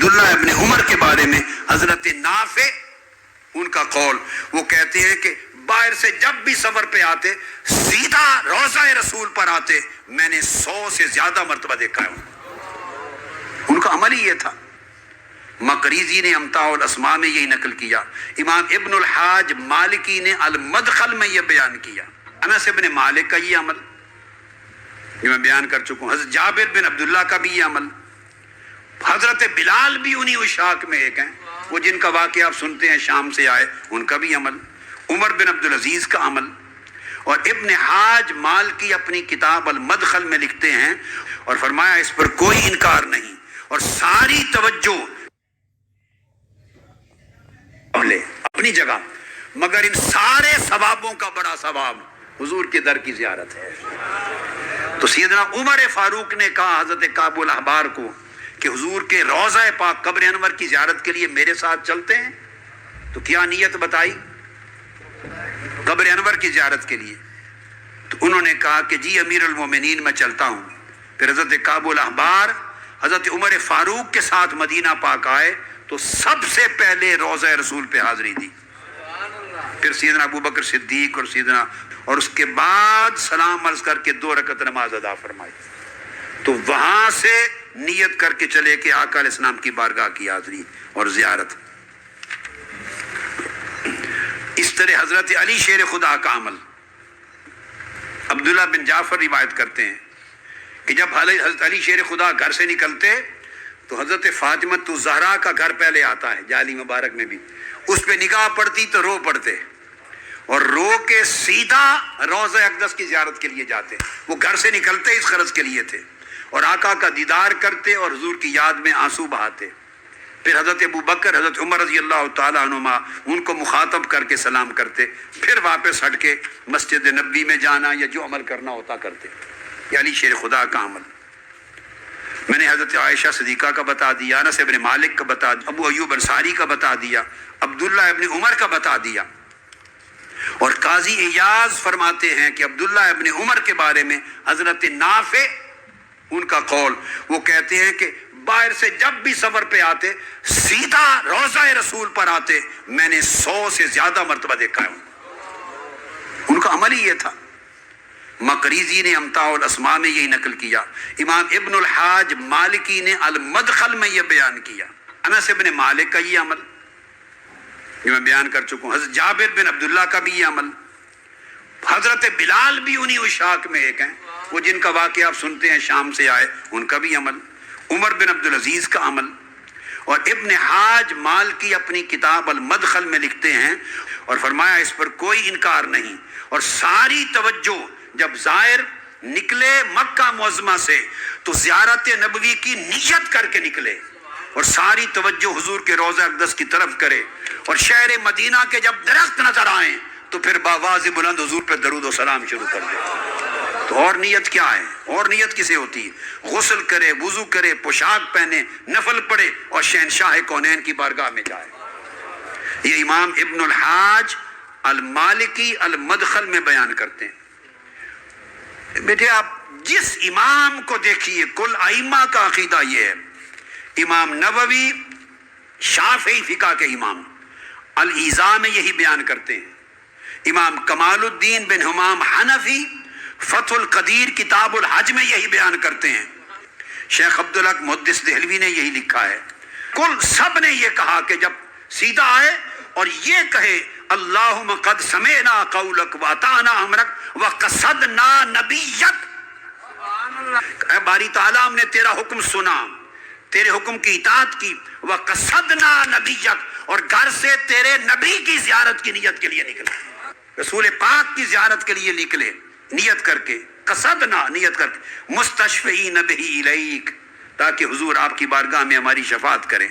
عبداللہ ابن عمر کے بارے میں حضرت نافع ان کا قول، وہ کہتے ہیں کہ باہر سے جب بھی سفر پہ آتے سیدھا روضہ رسول پر آتے، میں نے 100 سے زیادہ مرتبہ دیکھا ہے۔ ان کا عمل ہی یہ تھا۔ مقریزی نے امتاع الاسماء میں یہی نقل کیا، امام ابن الحاج مالکی نے المدخل میں یہ بیان کیا، انس ابن مالک کا یہ عمل جو میں بیان کر چکا ہوں، حضرت جابر بن عبداللہ کا بھی یہ عمل، حضرت بلال بھی انہی اشاق میں ایک ہیں، وہ جن کا واقعہ آپ سنتے ہیں شام سے آئے، ان کا بھی عمل، عمر بن عبدالعزیز کا عمل۔ اور ابن حاج مالکی اپنی کتاب المدخل میں لکھتے ہیں اور فرمایا اس پر کوئی انکار نہیں، اور ساری توجہ اپنی جگہ، مگر ان سارے ثوابوں کا بڑا ثواب حضور کے در کی زیارت ہے۔ تو سیدنا عمر فاروق نے کہا حضرت کعب الاحبار کو کہ حضور کے روضہ پاک قبر انور کی زیارت کے لیے میرے ساتھ چلتے ہیں؟ تو کیا نیت بتائی قبر انور کی زیارت کے لیے؟ تو انہوں نے کہا کہ جی امیر المومنین میں چلتا ہوں۔ پھر حضرت کعب الاحبار حضرت عمر فاروق کے ساتھ مدینہ پاک آئے تو سب سے پہلے روضہ رسول پہ حاضری دی، پھر سیدنا ابو بکر صدیق اور اس کے بعد سلام عرض کر کے 2 رکعت نماز ادا فرمائی۔ تو وہاں سے نیت کر کے چلے کہ آقا علیہ السلام کی بارگاہ کی حاضری اور زیارت۔ اس طرح حضرت علی شیر خدا کا عمل، عبداللہ بن جعفر روایت کرتے ہیں کہ جب حضرت علی شیر خدا گھر سے نکلتے تو حضرت فاطمہ الزہرا کا گھر پہلے آتا ہے، جالی مبارک میں بھی، اس پہ نگاہ پڑتی تو رو پڑتے اور رو کے سیدھا روضہ اقدس کی زیارت کے لیے جاتے۔ وہ گھر سے نکلتے اس غرض کے لیے تھے اور آقا کا دیدار کرتے اور حضور کی یاد میں آنسو بہاتے۔ پھر حضرت ابو بکر حضرت عمر رضی اللہ تعالیٰ عنہما ان کو مخاطب کر کے سلام کرتے، پھر واپس ہٹ کے مسجد نبوی میں جانا یا جو عمل کرنا ہوتا کرتے۔ یہ علی شیر خدا کا عمل۔ میں نے حضرت عائشہ صدیقہ کا بتا دیا، انس ابن مالک کا بتا دیا، ابو ایوب انصاری کا بتا دیا، عبداللہ ابن عمر کا بتا دیا۔ اور قاضی ایاز فرماتے ہیں کہ عبداللہ ابن عمر کے بارے میں حضرت نافع ان کا قول، وہ کہتے ہیں کہ باہر سے جب بھی سفر پہ آتے سیدھا روضہ رسول پر آتے، میں نے 100 سے زیادہ مرتبہ دیکھا ہے۔ ان کا عمل ہی یہ تھا۔ مقریزی نے امتاع الاسماء میں یہی نقل کیا، امام ابن الحاج مالکی نے المدخل میں یہ بیان کیا، انس ابن مالک کا یہ عمل جو میں بیان کر چکا ہوں، حضرت جابر بن عبداللہ کا بھی یہ عمل، حضرت بلال بھی انہی اشاق میں ایک ہیں، وہ جن کا واقعہ آپ سنتے ہیں شام سے آئے، ان کا بھی عمل، عمر بن عبدالعزیز کا عمل۔ اور ابن حاج مالکی اپنی کتاب المدخل میں لکھتے ہیں اور فرمایا اس پر کوئی انکار نہیں، اور ساری توجہ جب زائر نکلے مکہ معظمہ سے تو زیارت نبوی کی نیت کر کے نکلے اور ساری توجہ حضور کے روضہ اقدس کی طرف کرے، اور شہر مدینہ کے جب درخت نظر آئیں تو پھر بآواز بلند حضور پہ درود و سلام شروع کر دے۔ تو اور نیت کیا ہے؟ اور نیت کسے ہوتی ہے؟ غسل کرے، وضو کرے، پوشاک پہنے، نفل پڑھے اور شہنشاہ کونین کی بارگاہ میں جائے۔ یہ امام ابن الحاج المالکی المدخل میں بیان کرتے ہیں۔ بیٹے آپ جس امام کو دیکھیے، کل ائمہ کا عقیدہ یہ ہے، امام نووی شافعی فقہ کے امام الایذا میں یہی بیان کرتے ہیں، امام کمال الدین بن حمام حنفی فتح القدیر کتاب الحج میں یہی بیان کرتے ہیں، شیخ عبدالحق محدث دہلوی نے یہی لکھا ہے۔ کل سب نے یہ کہا کہ جب سیدھا آئے اور یہ کہے اللہم قد سمعنا قولک واطعنا امرک وقصدنا نبیک، اے باری تعالیٰ ہم نے تیرا حکم سنا، تیرے حکم کی اطاعت کی، وقصدنا نبیک، اور گھر سے تیرے نبی کی زیارت کی نیت کے لیے نکلے، رسول پاک کی زیارت کے لیے نکلے نیت کر کے، قصدنا نیت کر کے، مستشفعین بہ الیک، تاکہ حضور آپ کی بارگاہ میں ہماری شفاعت کریں۔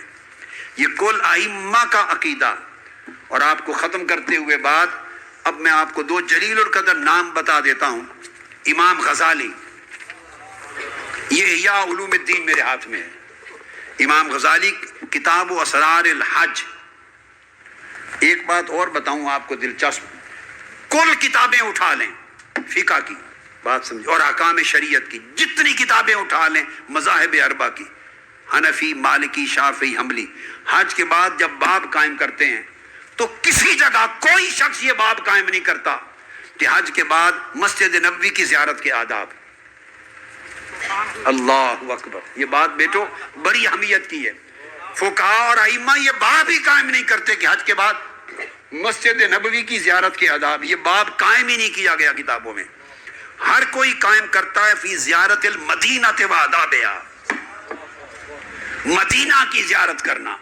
یہ کل ائمہ کا عقیدہ۔ اور آپ کو ختم کرتے ہوئے بعد اب میں آپ کو 2 جلیل القدر نام بتا دیتا ہوں۔ امام غزالی، یہ احیاء علوم الدین میرے ہاتھ میں ہے، امام غزالی کتاب و اسرار الحج۔ ایک بات اور بتاؤں آپ کو دلچسپ، کل کتابیں اٹھا لیں فقہ کی، بات سمجھ، اور احکام شریعت کی جتنی کتابیں اٹھا لیں، مذاہب اربعہ کی، حنفی، مالکی، شافعی، حنبلی حج کے بعد جب باب قائم کرتے ہیں تو کسی جگہ کوئی شخص یہ باب قائم نہیں کرتا کہ حج کے بعد مسجد نبوی کی زیارت کے آداب. اللہ اکبر. یہ بات بیٹو بڑی اہمیت کی ہے. فقہا اور ائمہ یہ باب ہی قائم نہیں کرتے کہ حج کے بعد مسجد نبوی کی زیارت کے آداب. یہ باب قائم ہی نہیں کیا گیا کتابوں میں. ہر کوئی قائم کرتا ہے فی زیارت المدینہ و آدابہا، مدینہ کی زیارت کرنا.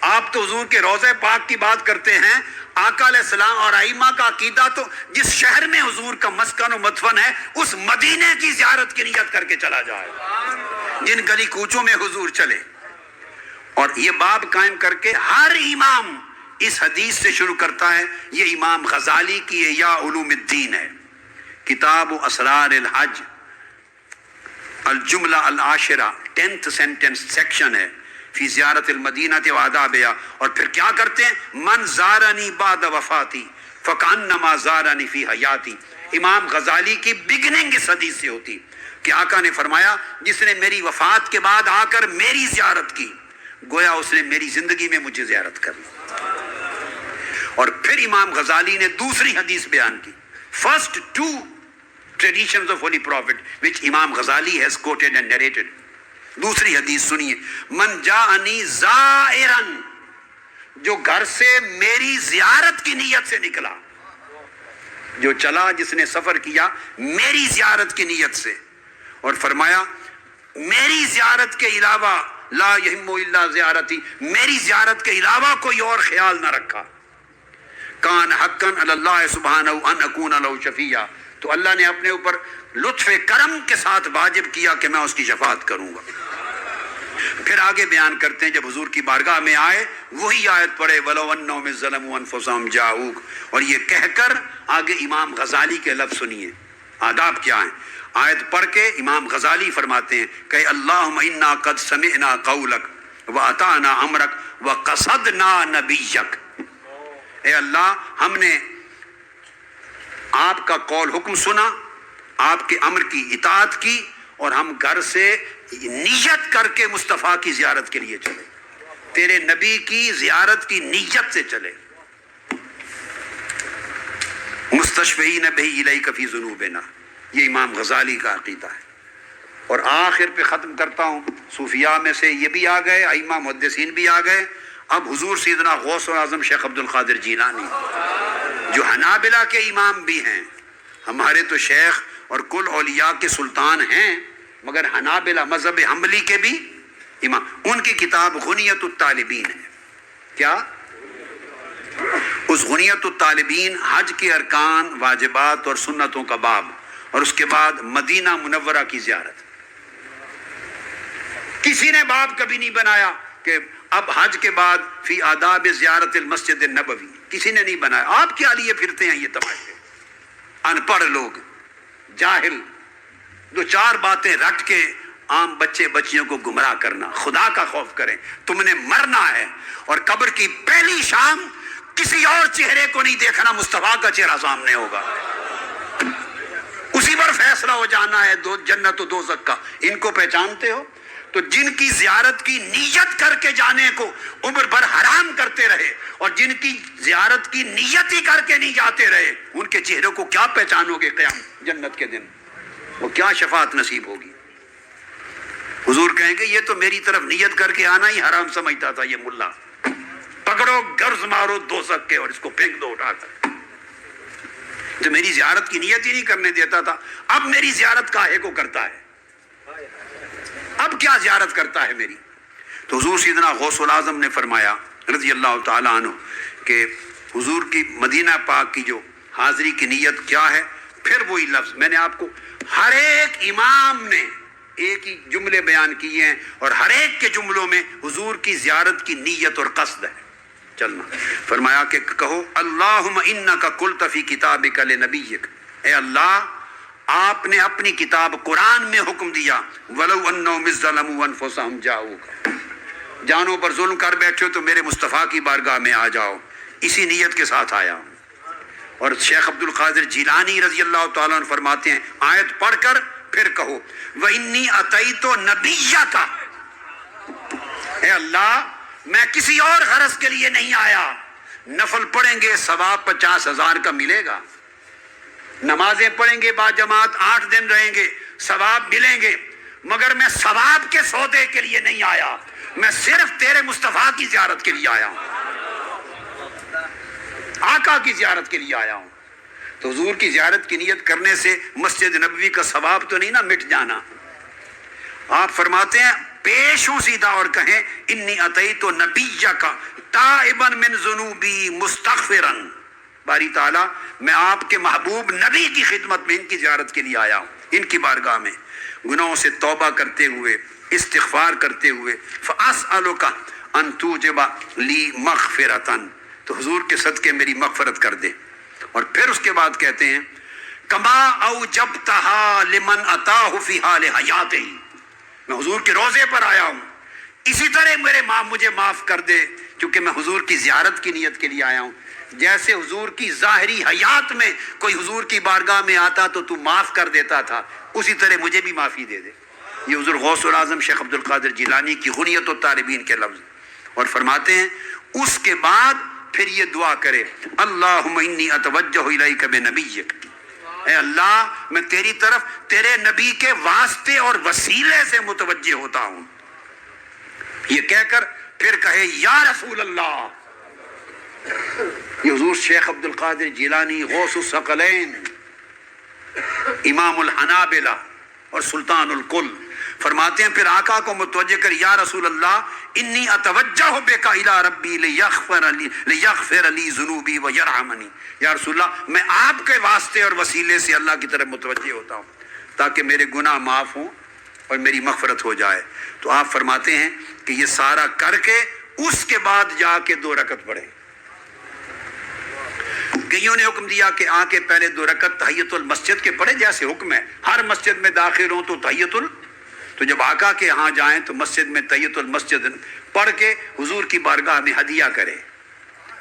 آپ تو حضور کے روضہ پاک کی بات کرتے ہیں. آقا علیہ السلام اور ائمہ کا عقیدہ تو جس شہر میں حضور کا مسکن و مدفن ہے اس مدینے کی زیارت کی نیت کر کے چلا جائے، جن گلی کوچوں میں حضور چلے. اور یہ باب قائم کر کے ہر امام اس حدیث سے شروع کرتا ہے. یہ امام غزالی کی احیاء علوم الدین ہے، کتاب و اسرار الحج، الجملہ العاشرہ 10th سینٹنس سیکشن ہے فی زیارت المدینہ و آدابہا. اور پھر کیا کرتے ہیں؟ من زارنی بعد وفاتی فکأنما زارنی فی حیاتی. امام غزالی کی بگننگ اس حدیث سے ہوتی کہ آقا نے فرمایا جس نے میری وفات کے بعد آ کر میری زیارت کی گویا اس نے میری زندگی میں مجھے زیارت کر لی. اور پھر امام غزالی نے دوسری حدیث بیان کی. First two traditions of holy prophet which Imam Ghazali has quoted and narrated. دوسری حدیث سنیے. من جاءنی زائرن، جو گھر سے میری زیارت کی نیت سے نکلا، جو چلا جس نے سفر کیا میری زیارت کی نیت سے، اور فرمایا میری زیارت کے علاوہ لا یہم الا زیارتی، میری زیارت کے علاوہ کوئی اور خیال نہ رکھا. کان حقا علی اللہ سبحانہ ان اکون لہ شفیعا، تو اللہ نے اپنے اوپر لطف کرم کے ساتھ واجب کیا کہ میں اس کی شفاعت کروں گا. پھر آگے بیان کرتے ہیں جب حضور کی بارگاہ میں آئے وہی آیت پڑھے وَلَوْ أَنَّهُمْ إِذْ ظَلَمُوا أَنفُسَهُمْ جَاءُوكَ، اور یہ کہہ کر آگے امام غزالی کے لفظ سنیے. آداب کیا ہیں؟ آیت پڑھ کے امام غزالی فرماتے ہیں کہ اللہم انا قد سمعنا قولک وَأَطَعْنَا أَمْرَكَ وَقَصَدْنَا نَبِيَّكَ. اے اللہ ہم نے آپ کا قول حکم سنا، آپ کے امر کی اطاعت کی، اور ہم گھر سے نیت کر کے مصطفیٰ کی زیارت کے لیے چلے، تیرے نبی کی زیارت کی نیت سے چلے. مستشفعین بہ الیک فی ذنوبنا، یہ امام غزالی کا عقیدہ ہے. اور آخر پہ ختم کرتا ہوں، صوفیاء میں سے یہ بھی آ گئے، ائمہ محدثین بھی آ گئے. اب حضور سیدنا غوث اعظم شیخ عبد القادر جیلانی جو حنابلہ کے امام بھی ہیں، ہمارے تو شیخ اور کل اولیاء کے سلطان ہیں، مگر حنابلہ مذہب حنبلی کے بھی امام. ان کی کتاب غنیۃ الطالبین ہے. کیا؟ اس غنیۃ الطالبین حج کے ارکان، واجبات اور سنتوں کا باب، اور اس کے بعد مدینہ منورہ کی زیارت. کسی نے باب کبھی نہیں بنایا کہ اب حج کے بعد فی آداب زیارت المسجد النبوی، کسی نے نہیں بنایا. آپ کیا لیے پھرتے ہیں یہ تماشے؟ ان پڑھ لوگ، جاہل، دو چار باتیں رٹ کے عام بچے بچیوں کو گمراہ کرنا. خدا کا خوف کریں، تم نے مرنا ہے، اور قبر کی پہلی شام کسی اور چہرے کو نہیں دیکھنا، مصطفیٰ کا چہرہ سامنے ہوگا، اسی پر فیصلہ ہو جانا ہے جنت و دوزخ کا. ان کو پہچانتے ہو؟ تو جن کی زیارت کی نیت کر کے جانے کو عمر بھر حرام کرتے رہے، اور جن کی زیارت کی نیت ہی کر کے نہیں جاتے رہے، ان کے چہروں کو کیا پہچانو گے قیام جنت کے دن؟ وہ کیا شفاعت نصیب ہوگی؟ حضور کہیں گے یہ تو میری طرف نیت کر کے آنا ہی حرام سمجھتا تھا یہ ملا، پکڑو گرز مارو دوزخ کے اور اس کو پھینک دو اٹھا کر. تو میری زیارت کی نیت ہی نہیں کرنے دیتا تھا، اب میری زیارت کاہے کو کرتا ہے؟ اب کیا زیارت کرتا ہے میری؟ تو حضور سیدنا غوث الاعظم نے فرمایا رضی اللہ تعالیٰ عنہ کہ حضور کی مدینہ پاک کی جو حاضری کی نیت کیا ہے. پھر وہی لفظ میں نے آپ کو، ہر ایک امام نے ایک ہی جملے بیان کیے ہیں، اور ہر ایک کے جملوں میں حضور کی زیارت کی نیت اور قصد ہے چلنا. فرمایا کہ کہو اللہم انک قلت فی کتابک لنبیک، اے اللہ آپ نے اپنی کتاب قرآن میں حکم دیا وَلَوْ أَنَّهُمْ إِذْ ظَلَمُوا أَنفُسَهُمْ جَاءُوكَ، جانوں پر ظلم کر بیٹھے ہو تو میرے مصطفیٰ کی بارگاہ میں آ جاؤ. اسی نیت کے ساتھ آیا ہوں. اور شیخ عبد القادر جیلانی رضی اللہ تعالیٰ عنہ فرماتے ہیں آیت پڑھ کر پھر کہو وَإِنِّي أَتَيْتُ نَبِيَّكَ، اے اللہ میں کسی اور غرض کے لیے نہیں آیا، نفل پڑھیں گے ثواب 50,000 کا ملے گا، نمازیں پڑھیں گے با جماعت 8 دن رہیں گے ثواب ملیں گے، مگر میں ثواب کے سودے کے لیے نہیں آیا، میں صرف تیرے مصطفیٰ کی زیارت کے لیے آیا ہوں، آقا کی زیارت کے لیے آیا ہوں۔ تو حضور کی زیارت کی نیت کرنے سے مسجد نبوی کا ثواب تو نہیں نا مٹ جانا۔ آپ فرماتے ہیں پیشوں سیدھا اور کہیں انی اتیت نبیک تائبا من ذنوبی مستغفرا، باری تعالیٰ میں آپ کے محبوب نبی کی خدمت میں ان کی زیارت کے لیے آیا ہوں، ان کی بارگاہ میں گناہوں سے توبہ کرتے ہوئے استغفار کرتے ہوئے، فاسألک ان توجب لی مغفرتا، تو حضور کے صدقے میری مغفرت کر دے۔ اور پھر اس کے بعد کہتے ہیں کما اوجبتہا لمن اتاہ فی حال حیاتہ، میں حضور کے روزے پر آیا ہوں، اسی طرح مجھے معاف کر دے کیونکہ میں حضور کی زیارت کی نیت کے لیے آیا ہوں۔ جیسے حضور کی ظاہری حیات میں کوئی حضور کی بارگاہ میں آتا تو معاف کر دیتا تھا، اسی طرح مجھے بھی معافی دے دے۔ یہ حضور غوث الاعظم شیخ عبد القادر جیلانی کی غنیت الطالبین کے لفظ، اور فرماتے ہیں اس کے بعد پھر یہ دعا کرے اللہم انی اتوجہ الیک بنبیک، اے اللہ میں تیری طرف تیرے نبی کے واسطے اور وسیلے سے متوجہ ہوتا ہوں۔ یہ کہہ کر پھر کہے یا رسول اللہ۔ یہ حضور شیخ عبد القادر جیلانی غوث الثقلین، امام الحنابلہ اور سلطان الکل، فرماتے ہیں پھر آقا کو متوجہ کر یا رسول اللہ انی اتوجہ بک الی ربی لیغفر لی ذنوبی ویرحمنی، یا رسول اللہ میں آپ کے واسطے اور وسیلے سے اللہ کی طرف متوجہ ہوتا ہوں تاکہ میرے گناہ معاف ہوں اور میری مغفرت ہو جائے۔ تو آپ فرماتے ہیں کہ یہ سارا کر کے اس کے بعد جا کے 2 رکعت پڑھیں۔ کئیوں نے حکم دیا کہ آ کے پہلے 2 رکعت تحیت المسجد کے پڑھے، جیسے حکم ہے ہر مسجد میں داخل ہوں تو تو جب آقا کے ہاں جائیں تو مسجد میں تحیت المسجد پڑھ کے حضور کی بارگاہ میں ہدیہ کرے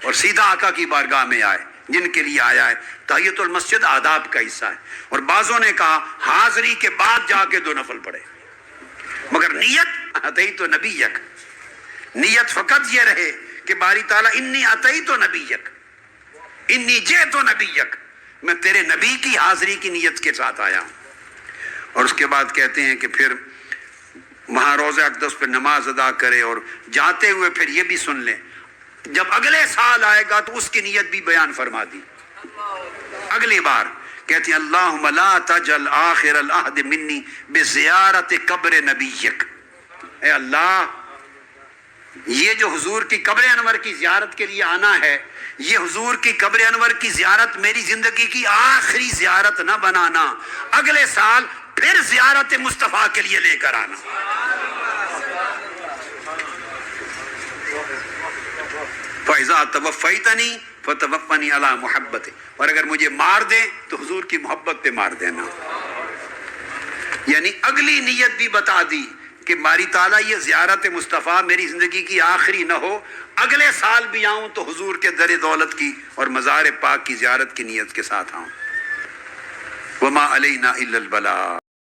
اور سیدھا آقا کی بارگاہ میں آئے جن کے لیے آیا ہے۔ تحیت المسجد آداب کا حصہ ہے، اور بعضوں نے کہا حاضری کے بعد جا کے 2 نفل پڑھے، مگر نیت اتیت نبیک، نیت فقط یہ رہے کہ باری تعالیٰ انی اتیت نبیک انی جئت نبیک، میں تیرے نبی کی حاضری کی نیت کے ساتھ آیا ہوں۔ اور اس کے بعد کہتے ہیں کہ پھر وہاں روضہ اقدس پہ نماز ادا کرے، اور جاتے ہوئے پھر یہ بھی سن لیں جب اگلے سال آئے گا تو اس کی نیت بھی بیان فرما دی۔ اگلی بار کہتے ہیں اللہم لا تجل آخر العہد منی بزیارت قبر نبیک، اے اللہ یہ جو حضور کی قبر انور کی زیارت کے لیے آنا ہے، یہ حضور کی قبر انور کی زیارت میری زندگی کی آخری زیارت نہ بنانا، اگلے سال پھر زیارت مصطفیٰ کے لیے لے کر آنا۔ فَإِذَا تَوَفَّيْتَنِي فَتَوَفَّنِي عَلَى مُحَبَّتِ، اور اگر مجھے مار دیں تو حضور کی محبت پہ مار دینا۔ یعنی اگلی نیت بھی بتا دی کہ باری تعالیٰ یہ زیارت مصطفیٰ میری زندگی کی آخری نہ ہو، اگلے سال بھی آؤں تو حضور کے در دولت کی اور مزار پاک کی زیارت کی نیت کے ساتھ آؤں۔ وَمَا عَلَيْنَا إِلَّا الْبَلَاغُ۔